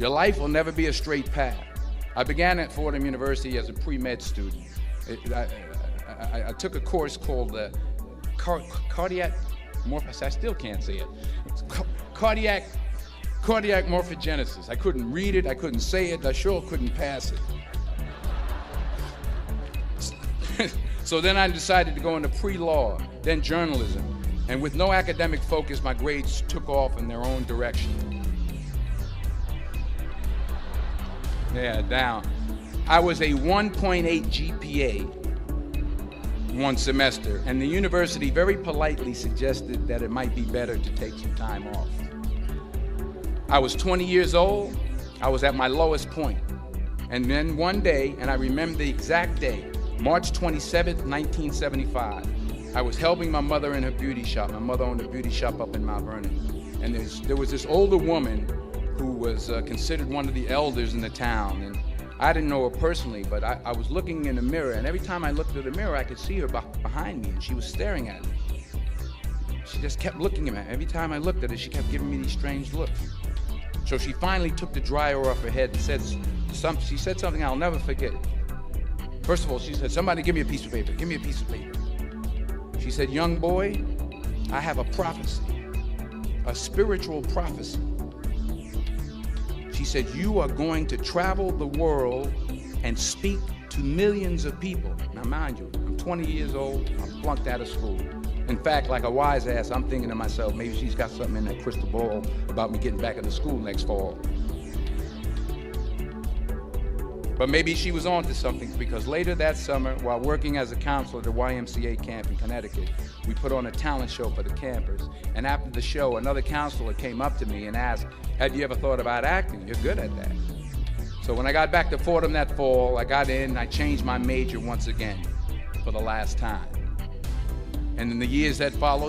Your life will never be a straight path. I began at Fordham University as a pre-med student. I took a course called cardiac morphogenesis. I still can't say it. Cardiac morphogenesis. I couldn't read it, I couldn't say it, I sure couldn't pass it. So then I decided to go into pre-law, then journalism. And with no academic focus, my grades took off in their own direction. Yeah, down. I was a 1.8 GPA one semester, and the university very politely suggested that it might be better to take some time off. I was 20 years old, I was at my lowest point. And then one day, and I remember the exact day, March 27th, 1975, I was helping my mother in her beauty shop. My mother owned a beauty shop up in Mount Vernon. And there was this older woman who was considered one of the elders in the town. And I didn't know her personally, but I was looking in the mirror, and every time I looked at the mirror, I could see her behind me, and she was staring at me. She just kept looking at me. Every time I looked at her, she kept giving me these strange looks. So she finally took the dryer off her head and she said something I'll never forget. First of all, she said, "Somebody give me a piece of paper, give me a piece of paper." She said, "Young boy, I have a prophecy, a spiritual prophecy." She said, "You are going to travel the world and speak to millions of people." Now mind you, I'm 20 years old, I'm flunked out of school. In fact, like a wise ass, I'm thinking to myself, maybe she's got something in that crystal ball about me getting back into school next fall. But maybe she was on to something, because later that summer, while working as a counselor at the YMCA camp in Connecticut, we put on a talent show for the campers. And after the show, another counselor came up to me and asked, "Have you ever thought about acting? You're good at that." So when I got back to Fordham that fall, I got in and I changed my major once again for the last time. And in the years that followed,